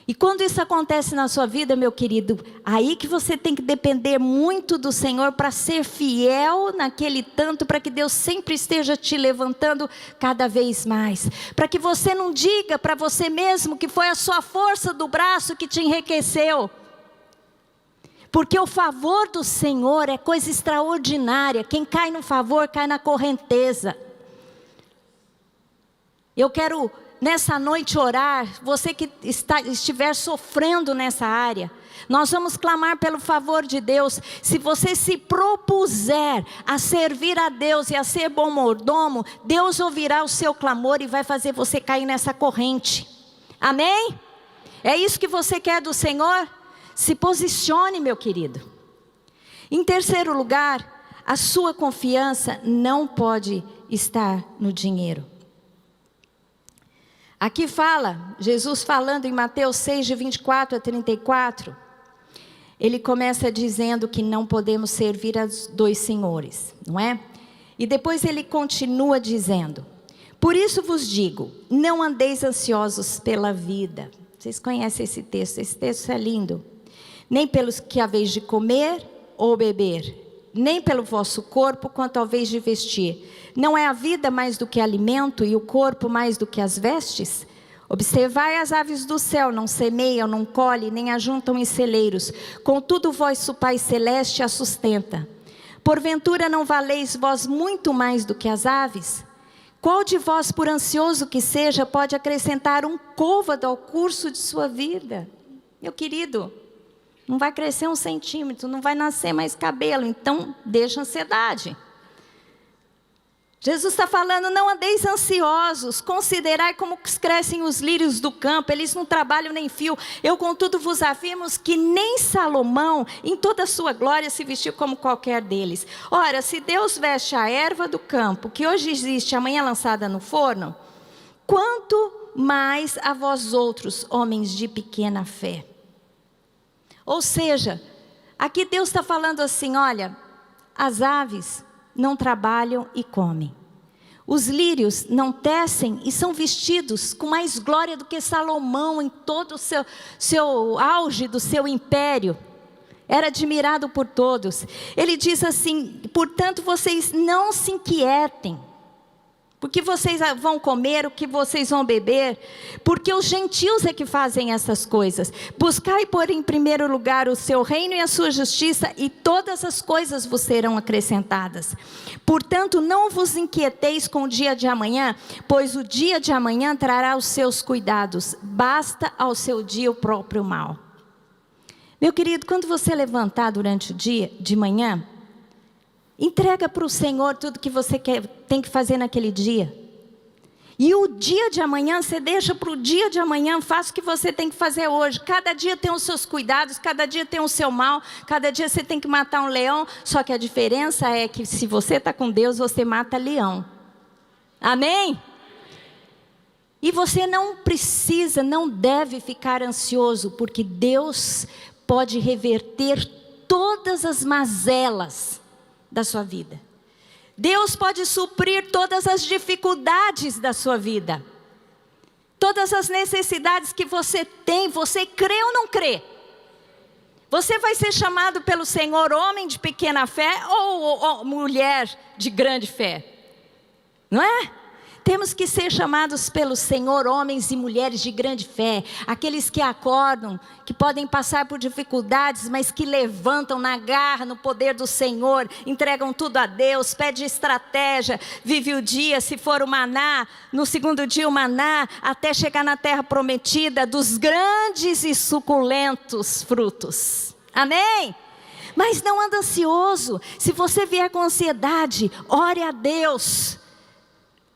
A: E quando isso acontece na sua vida, meu querido, aí que você tem que depender muito do Senhor para ser fiel naquele tanto, para que Deus sempre esteja te levantando cada vez mais. Para que você não diga para você mesmo que foi a sua força do braço que te enriqueceu. Porque o favor do Senhor é coisa extraordinária. Quem cai no favor, cai na correnteza. Eu quero nessa noite orar, você que estiver sofrendo nessa área, nós vamos clamar pelo favor de Deus. Se você se propuser a servir a Deus e a ser bom mordomo, Deus ouvirá o seu clamor e vai fazer você cair nessa corrente. Amém? É isso que você quer do Senhor? Se posicione, meu querido. Em terceiro lugar, a sua confiança não pode estar no dinheiro. Aqui fala, Jesus falando em Mateus 6, de 24 a 34, ele começa dizendo que não podemos servir a dois senhores, não é? E depois ele continua dizendo, por isso vos digo, não andeis ansiosos pela vida. Vocês conhecem esse texto é lindo. Nem pelos que haveis de comer ou beber, nem pelo vosso corpo quanto ao vez de vestir. Não é a vida mais do que alimento e o corpo mais do que as vestes? Observai as aves do céu, não semeiam, não colhem, nem ajuntam em celeiros. Contudo vosso Pai Celeste a sustenta. Porventura não valeis vós muito mais do que as aves? Qual de vós, por ansioso que seja, pode acrescentar um côvado ao curso de sua vida? Meu querido, não vai crescer 1 centímetro, não vai nascer mais cabelo, então deixa a ansiedade. Jesus está falando, não andeis ansiosos, considerai como crescem os lírios do campo, eles não trabalham nem fio. Eu contudo vos afirmo que nem Salomão, em toda a sua glória, se vestiu como qualquer deles. Ora, se Deus veste a erva do campo, que hoje existe, amanhã lançada no forno, quanto mais a vós outros, homens de pequena fé. Ou seja, aqui Deus está falando assim, olha, as aves não trabalham e comem. Os lírios não tecem e são vestidos com mais glória do que Salomão em todo o seu auge do seu império. Era admirado por todos. Ele diz assim, portanto vocês não se inquietem. Porque vocês vão comer, o que vocês vão beber, porque os gentios é que fazem essas coisas. Buscai, porém, em primeiro lugar o seu reino e a sua justiça, e todas as coisas vos serão acrescentadas. Portanto, não vos inquieteis com o dia de amanhã, pois o dia de amanhã trará os seus cuidados. Basta ao seu dia o próprio mal. Meu querido, quando você levantar durante o dia de manhã, entrega para o Senhor tudo que você tem que fazer naquele dia. E o dia de amanhã, você deixa para o dia de amanhã, faça o que você tem que fazer hoje. Cada dia tem os seus cuidados, cada dia tem o seu mal, cada dia você tem que matar um leão. Só que a diferença é que se você está com Deus, você mata leão. Amém? E você não precisa, não deve ficar ansioso, porque Deus pode reverter todas as mazelas da sua vida. Deus pode suprir todas as dificuldades da sua vida. Todas as necessidades que você tem, você crê ou não crê? Você vai ser chamado pelo Senhor homem de pequena fé ou mulher de grande fé? Não é? Temos que ser chamados pelo Senhor homens e mulheres de grande fé. Aqueles que acordam, que podem passar por dificuldades, mas que levantam na garra, no poder do Senhor. Entregam tudo a Deus, pede estratégia. Vive o dia, se for o maná, no segundo dia o maná, até chegar na terra prometida dos grandes e suculentos frutos. Amém? Mas não anda ansioso. Se você vier com ansiedade, ore a Deus.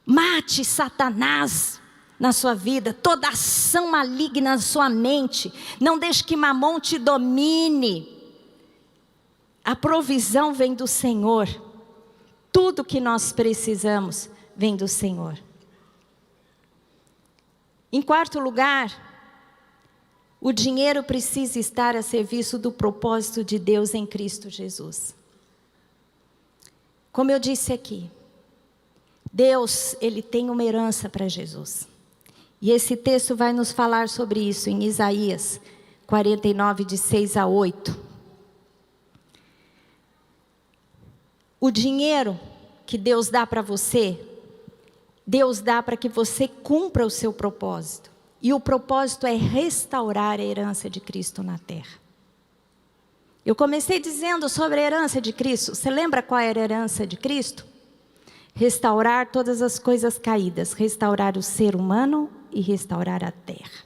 A: Mate Satanás na sua vida, toda ação maligna na sua mente. Não deixe que Mamon te domine. A provisão vem do Senhor. Tudo que nós precisamos vem do Senhor. Em quarto lugar, o dinheiro precisa estar a serviço do propósito de Deus em Cristo Jesus. Como eu disse aqui, Deus, Ele tem uma herança para Jesus. E esse texto vai nos falar sobre isso em Isaías 49, de 6 a 8. O dinheiro que Deus dá para você, Deus dá para que você cumpra o seu propósito. E o propósito é restaurar a herança de Cristo na terra. Eu comecei dizendo sobre a herança de Cristo. Você lembra qual era a herança de Cristo? Restaurar todas as coisas caídas. Restaurar o ser humano e restaurar a terra.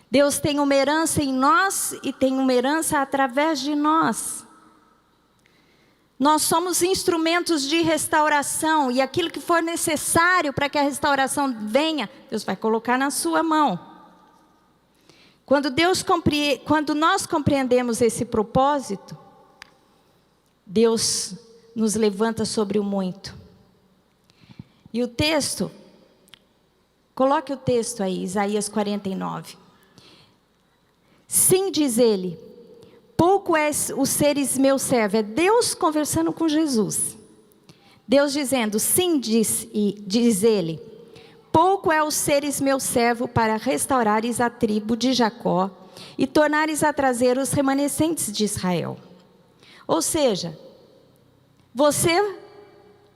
A: Deus tem uma herança em nós e tem uma herança através de nós. Nós somos instrumentos de restauração e aquilo que for necessário para que a restauração venha, Deus vai colocar na sua mão. Quando nós compreendemos esse propósito, Deus nos levanta sobre o muito. E o texto, coloque o texto aí, Isaías 49. Sim, diz ele, pouco és o seres meu servo. É Deus conversando com Jesus. Deus dizendo, sim, diz ele, pouco é o seres meu servo para restaurares a tribo de Jacó e tornares a trazer os remanescentes de Israel. Ou seja, você,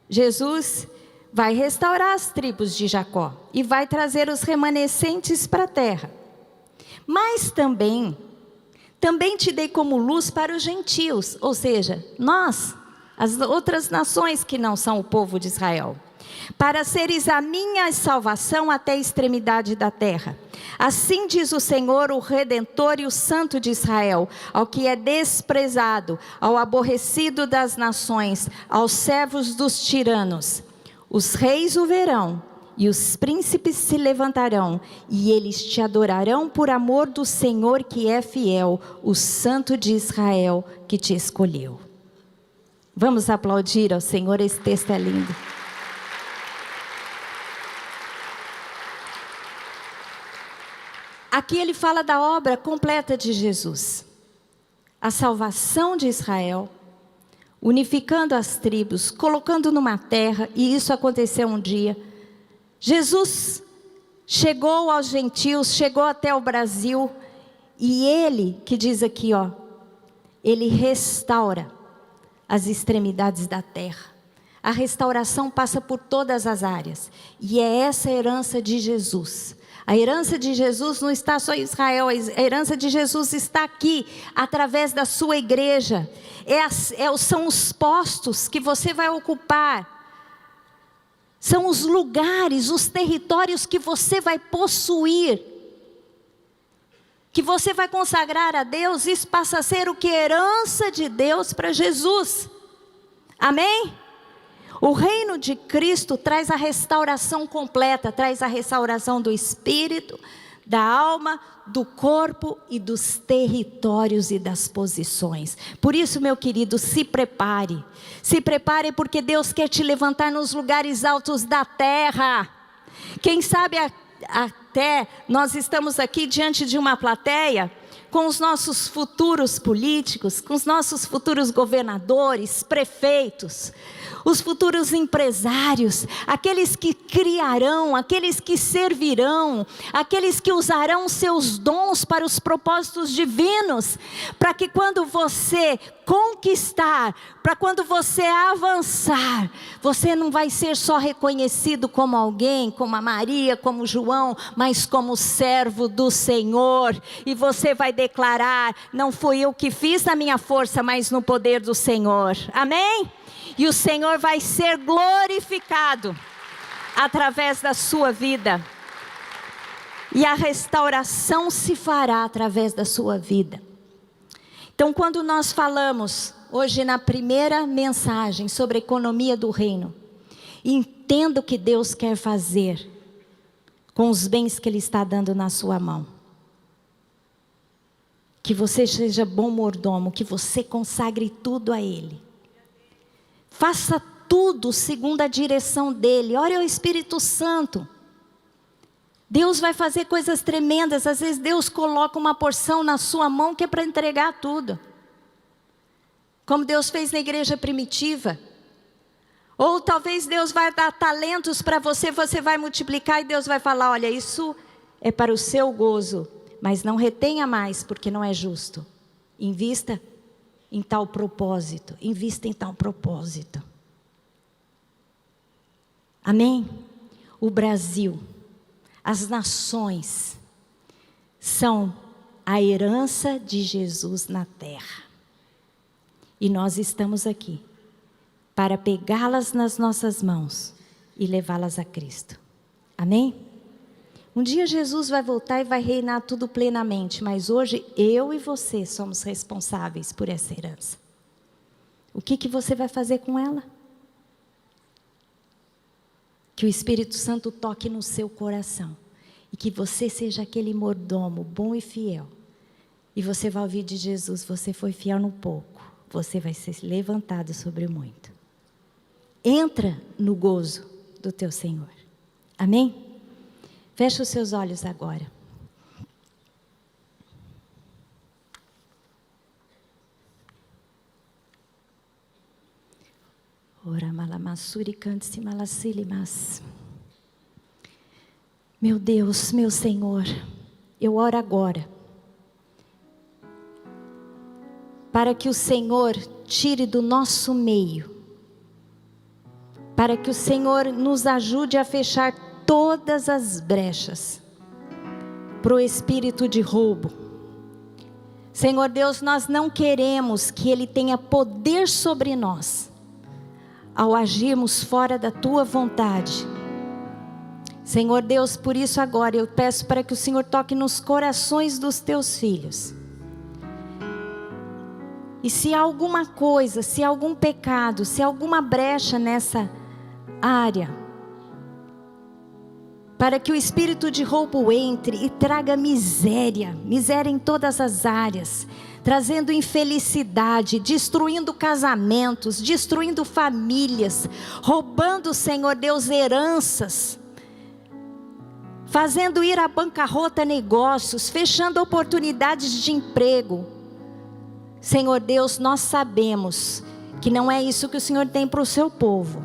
A: Jesus, vai restaurar as tribos de Jacó e vai trazer os remanescentes para a terra. Mas também te dei como luz para os gentios, ou seja, nós, as outras nações que não são o povo de Israel, para seres a minha salvação até a extremidade da terra. Assim diz o Senhor, o Redentor e o Santo de Israel, ao que é desprezado, ao aborrecido das nações, aos servos dos tiranos. Os reis o verão, e os príncipes se levantarão, e eles te adorarão por amor do Senhor que é fiel, o Santo de Israel que te escolheu. Vamos aplaudir ao Senhor, esse texto é lindo. Aqui ele fala da obra completa de Jesus. A salvação de Israel, unificando as tribos, colocando numa terra, e isso aconteceu um dia. Jesus chegou aos gentios, chegou até o Brasil, e ele, que diz aqui, ó, ele restaura as extremidades da terra. A restauração passa por todas as áreas, e é essa a herança de Jesus. A herança de Jesus não está só em Israel, a herança de Jesus está aqui, através da sua igreja. São os postos que você vai ocupar. São os lugares, os territórios que você vai possuir. Que você vai consagrar a Deus, isso passa a ser o que? Herança de Deus para Jesus. Amém? O reino de Cristo traz a restauração completa, traz a restauração do espírito, da alma, do corpo e dos territórios e das posições. Por isso, meu querido, se prepare. Se prepare porque Deus quer te levantar nos lugares altos da terra. Quem sabe até nós estamos aqui diante de uma plateia com os nossos futuros políticos, com os nossos futuros governadores, prefeitos, os futuros empresários, aqueles que criarão, aqueles que servirão, aqueles que usarão seus dons para os propósitos divinos, para que quando você conquistar, para quando você avançar, você não vai ser só reconhecido como alguém, como a Maria, como João, mas como servo do Senhor, e você vai declarar, não fui eu que fiz na minha força, mas no poder do Senhor, amém? E o Senhor vai ser glorificado através da sua vida. E a restauração se fará através da sua vida. Então, quando nós falamos hoje na primeira mensagem sobre a economia do reino, entenda o que Deus quer fazer com os bens que Ele está dando na sua mão. Que você seja bom mordomo, que você consagre tudo a Ele. Faça tudo segundo a direção dEle. Ore ao Espírito Santo. Deus vai fazer coisas tremendas. Às vezes Deus coloca uma porção na sua mão que é para entregar tudo. Como Deus fez na igreja primitiva. Ou talvez Deus vai dar talentos para você, você vai multiplicar e Deus vai falar, olha, isso é para o seu gozo, mas não retenha mais, porque não é justo. Invista em tal propósito, invista em tal propósito. Amém? O Brasil, as nações, são a herança de Jesus na terra. E nós estamos aqui para pegá-las nas nossas mãos e levá-las a Cristo. Amém? Um dia Jesus vai voltar e vai reinar tudo plenamente, mas hoje eu e você somos responsáveis por essa herança. O que você vai fazer com ela? Que o Espírito Santo toque no seu coração e que você seja aquele mordomo bom e fiel. E você vai ouvir de Jesus, você foi fiel no pouco, você vai ser levantado sobre o muito. Entra no gozo do teu Senhor. Amém? Fecha os seus olhos agora. Meu Deus, meu Senhor, eu oro agora para que o Senhor tire do nosso meio, para que o Senhor nos ajude a fechar todas as brechas para o espírito de roubo. Senhor Deus, nós não queremos que Ele tenha poder sobre nós ao agirmos fora da Tua vontade. Senhor Deus, por isso agora eu peço para que o Senhor toque nos corações dos Teus filhos. E se há alguma coisa, se há algum pecado, se há alguma brecha nessa área, para que o espírito de roubo entre e traga miséria em todas as áreas, trazendo infelicidade, destruindo casamentos, destruindo famílias, roubando, Senhor Deus, heranças, fazendo ir à bancarrota negócios, fechando oportunidades de emprego. Senhor Deus, nós sabemos que não é isso que o Senhor tem para o seu povo.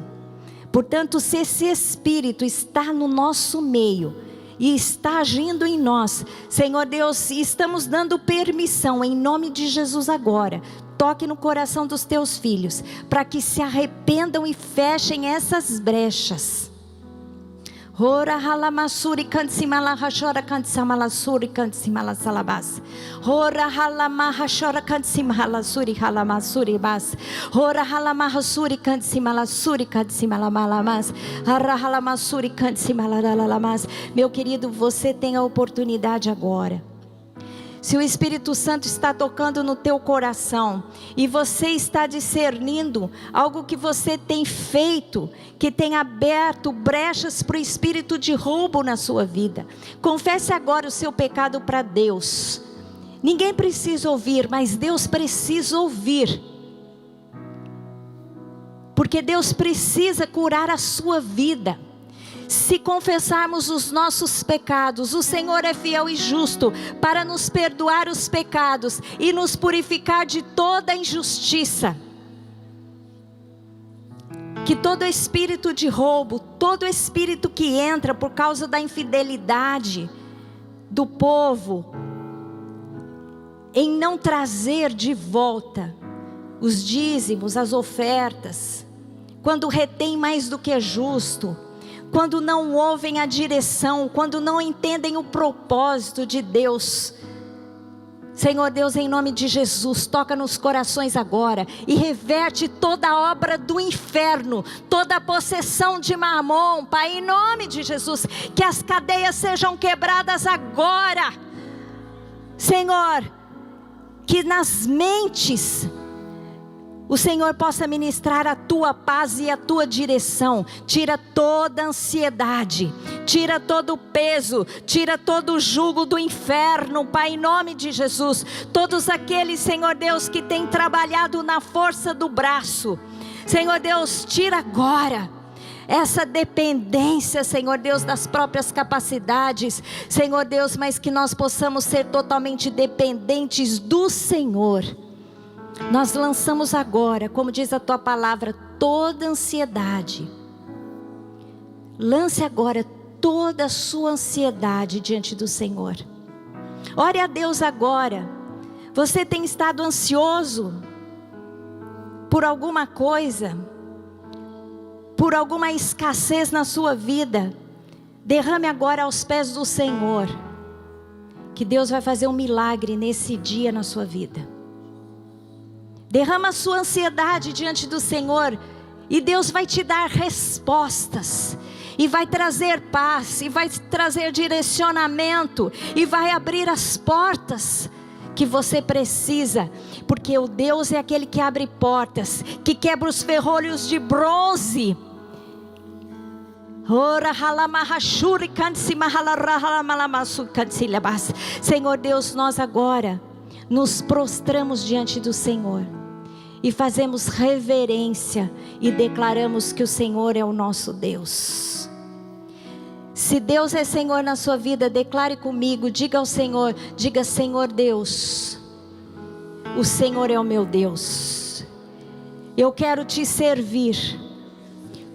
A: Portanto, se esse Espírito está no nosso meio e está agindo em nós, Senhor Deus, estamos dando permissão em nome de Jesus agora. Toque no coração dos teus filhos, para que se arrependam e fechem essas brechas. Ora halamasuri kansimala hashora kansimala suri kansimala salabas. Ora halamaha shora kansimala suri halamasuri bas. Ora halamaha suri kansimala suri kansimala malamas. Ara halamasuri kansimala lalamas. Meu querido, você tem a oportunidade agora. Se o Espírito Santo está tocando no teu coração e você está discernindo algo que você tem feito, que tem aberto brechas para o espírito de roubo na sua vida, confesse agora o seu pecado para Deus. Ninguém precisa ouvir, mas Deus precisa ouvir, porque Deus precisa curar a sua vida. Se confessarmos os nossos pecados, o Senhor é fiel e justo para nos perdoar os pecados e nos purificar de toda injustiça. Que todo espírito de roubo, todo espírito que entra por causa da infidelidade do povo, em não trazer de volta os dízimos, as ofertas, quando retém mais do que é justo, quando não ouvem a direção, quando não entendem o propósito de Deus. Senhor Deus, em nome de Jesus, toca nos corações agora e reverte toda a obra do inferno, toda a possessão de Mamon, Pai, em nome de Jesus, que as cadeias sejam quebradas agora. Senhor, que nas mentes o Senhor possa ministrar a tua paz e a tua direção. Tira toda a ansiedade, tira todo o peso, tira todo o jugo do inferno, Pai, em nome de Jesus. Todos aqueles, Senhor Deus, que têm trabalhado na força do braço, Senhor Deus, tira agora essa dependência, Senhor Deus, das próprias capacidades, Senhor Deus, mas que nós possamos ser totalmente dependentes do Senhor. Nós lançamos agora, como diz a tua palavra, toda ansiedade. Lance agora toda a sua ansiedade diante do Senhor. Ore a Deus agora. Você tem estado ansioso por alguma coisa, por alguma escassez na sua vida? Derrame agora aos pés do Senhor, que Deus vai fazer um milagre nesse dia na sua vida. Derrama a sua ansiedade diante do Senhor, e Deus vai te dar respostas, e vai trazer paz, e vai trazer direcionamento, e vai abrir as portas que você precisa, porque o Deus é aquele que abre portas, que quebra os ferrolhos de bronze. Senhor Deus, nós agora nos prostramos diante do Senhor e fazemos reverência e declaramos que o Senhor é o nosso Deus. Se Deus é Senhor na sua vida, declare comigo, diga ao Senhor, diga: Senhor Deus, o Senhor é o meu Deus. Eu quero te servir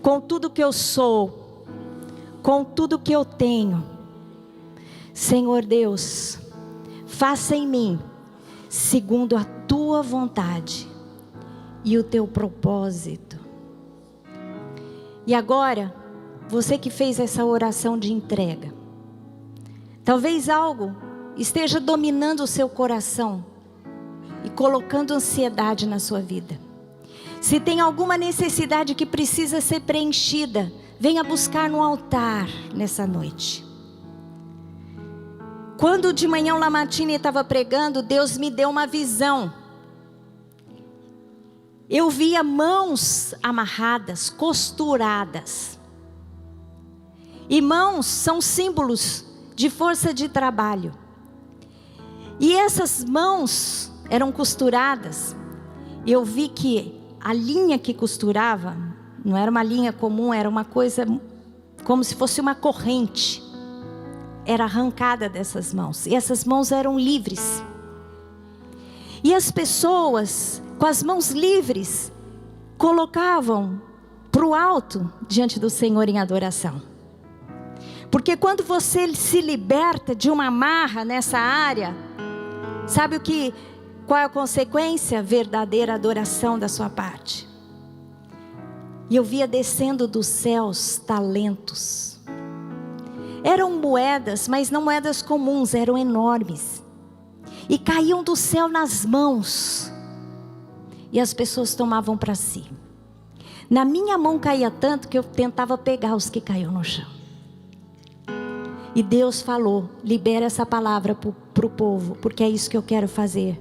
A: com tudo que eu sou, com tudo que eu tenho. Senhor Deus, faça em mim segundo a tua vontade e o teu propósito. E agora, você que fez essa oração de entrega, talvez algo esteja dominando o seu coração e colocando ansiedade na sua vida. Se tem alguma necessidade que precisa ser preenchida, venha buscar no altar nessa noite. Quando de manhã o Lamartine estava pregando, Deus me deu uma visão. Eu via mãos amarradas, costuradas. E mãos são símbolos de força de trabalho. E essas mãos eram costuradas. Eu vi que a linha que costurava não era uma linha comum, era uma coisa como se fosse uma corrente. Era arrancada dessas mãos. E essas mãos eram livres. E as pessoas, com as mãos livres, colocavam para o alto diante do Senhor em adoração. Porque quando você se liberta de uma amarra nessa área, sabe qual é a consequência? Verdadeira adoração da sua parte. E eu via descendo dos céus talentos. Eram moedas, mas não moedas comuns, eram enormes. E caíam do céu nas mãos. E as pessoas tomavam para si. Na minha mão caía tanto que eu tentava pegar os que caíam no chão. E Deus falou: libera essa palavra para o povo, porque é isso que eu quero fazer.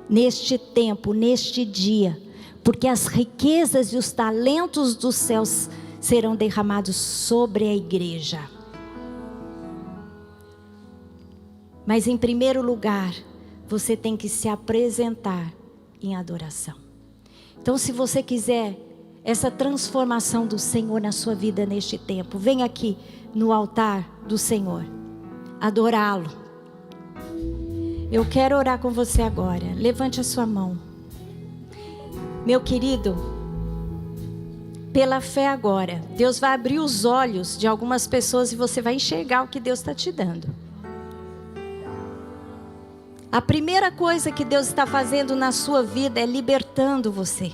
A: Neste tempo, neste dia. Porque as riquezas e os talentos dos céus serão derramados sobre a igreja. Mas em primeiro lugar, você tem que se apresentar em adoração. Então, se você quiser essa transformação do Senhor na sua vida neste tempo, vem aqui no altar do Senhor, adorá-lo. Eu quero orar com você agora. Levante a sua mão. Meu querido, pela fé agora, Deus vai abrir os olhos de algumas pessoas e você vai enxergar o que Deus está te dando. A primeira coisa que Deus está fazendo na sua vida é libertando você.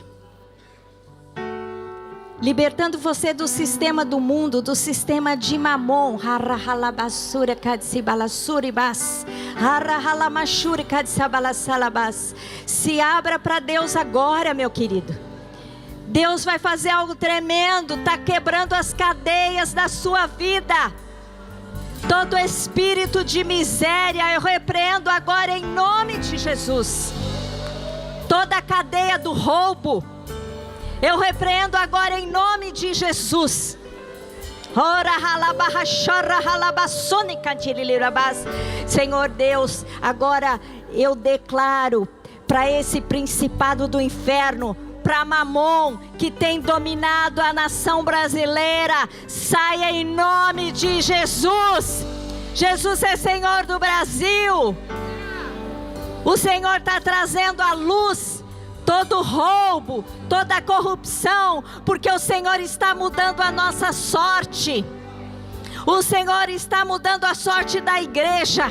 A: Libertando você do sistema do mundo, do sistema de Mamon. Se abra para Deus agora, meu querido. Deus vai fazer algo tremendo. Está quebrando as cadeias da sua vida. Todo espírito de miséria, eu repreendo agora em nome de Jesus. Toda a cadeia do roubo, eu repreendo agora em nome de Jesus. Senhor Deus, agora eu declaro para esse principado do inferno, para Mamon, que tem dominado a nação brasileira, saia em nome de Jesus. Jesus é Senhor do Brasil. O Senhor está trazendo à luz todo roubo, toda corrupção, porque o Senhor está mudando a nossa sorte. O Senhor está mudando a sorte da igreja.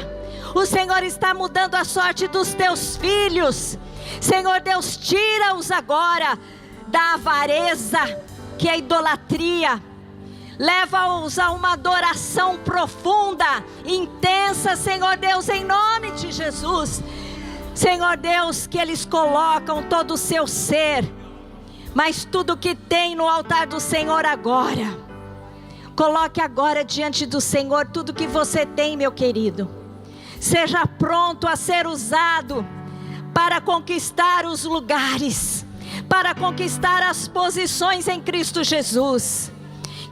A: O Senhor está mudando a sorte dos teus filhos. Senhor Deus, tira-os agora da avareza, que é a idolatria. Leva-os a uma adoração profunda, intensa, Senhor Deus, em nome de Jesus. Senhor Deus, que eles colocam todo o seu ser, mas tudo que tem no altar do Senhor agora. Coloque agora diante do Senhor tudo que você tem, meu querido. Seja pronto a ser usado para conquistar os lugares, para conquistar as posições em Cristo Jesus.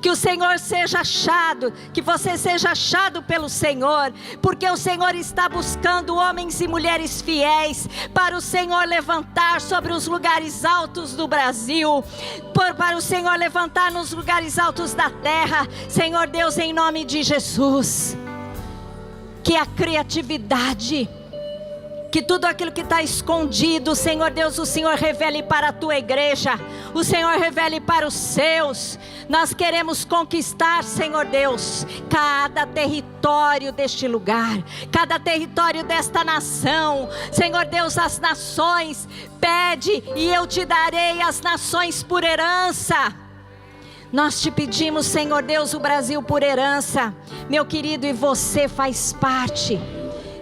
A: Que o Senhor seja achado, que você seja achado pelo Senhor, porque o Senhor está buscando homens e mulheres fiéis, para o Senhor levantar sobre os lugares altos do Brasil, para o Senhor levantar nos lugares altos da terra. Senhor Deus, em nome de Jesus, que a criatividade, que tudo aquilo que está escondido, Senhor Deus, o Senhor revele para a tua igreja, o Senhor revele para os seus. Nós queremos conquistar, Senhor Deus, cada território deste lugar, cada território desta nação. Senhor Deus, as nações, pede e eu te darei as nações por herança. Nós te pedimos, Senhor Deus, o Brasil por herança, meu querido, e você faz parte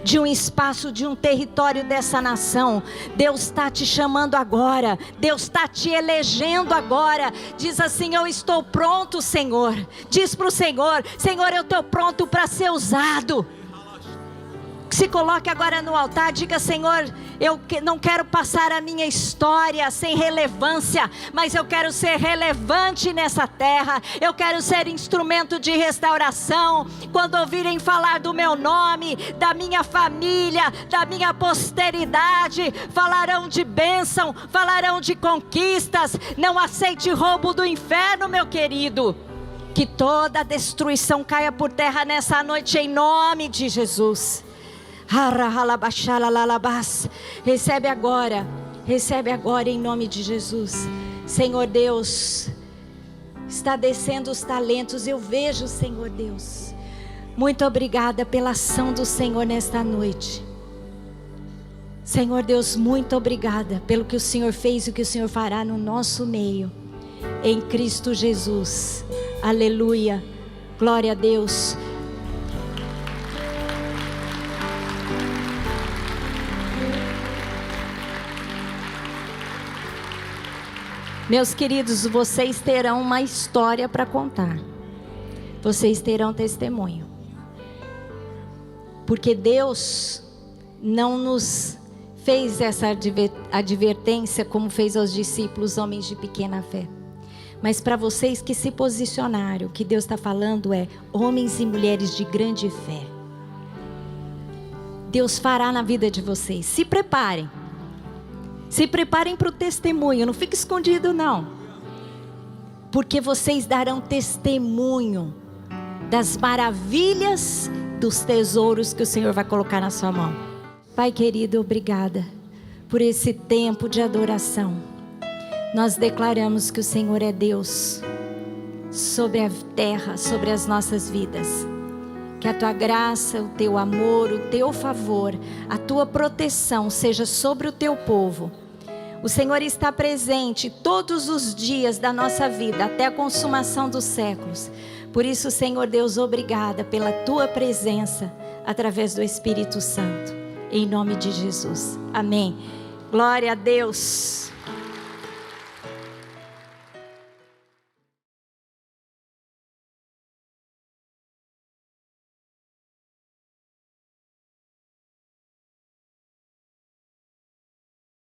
A: de um espaço, de um território dessa nação. Deus está te chamando agora, Deus está te elegendo agora. Diz assim: eu estou pronto, Senhor. Diz para o Senhor: Senhor, eu estou pronto para ser usado. Se coloque agora no altar, diga: Senhor, eu não quero passar a minha história sem relevância, mas eu quero ser relevante nessa terra. Eu quero ser instrumento de restauração. Quando ouvirem falar do meu nome, da minha família, da minha posteridade, falarão de bênção, falarão de conquistas. Não aceite roubo do inferno, meu querido. Que toda destruição caia por terra nessa noite, em nome de Jesus. Recebe agora em nome de Jesus. Senhor Deus, está descendo os talentos, eu vejo, Senhor Deus. Muito obrigada pela ação do Senhor nesta noite. Senhor Deus, muito obrigada pelo que o Senhor fez e o que o Senhor fará no nosso meio, em Cristo Jesus. Aleluia, glória a Deus. Meus queridos, vocês terão uma história para contar. Vocês terão testemunho. Porque Deus não nos fez essa advertência como fez aos discípulos, homens de pequena fé. Mas para vocês que se posicionaram, o que Deus está falando é homens e mulheres de grande fé. Deus fará na vida de vocês. Se preparem. Se preparem para o testemunho, não fique escondido não. Porque vocês darão testemunho das maravilhas, dos tesouros que o Senhor vai colocar na sua mão. Pai querido, obrigada por esse tempo de adoração. Nós declaramos que o Senhor é Deus sobre a terra, sobre as nossas vidas. Que a tua graça, o teu amor, o teu favor, a tua proteção seja sobre o teu povo. O Senhor está presente todos os dias da nossa vida, até a consumação dos séculos. Por isso, Senhor Deus, obrigada pela tua presença, através do Espírito Santo. Em nome de Jesus. Amém. Glória a Deus.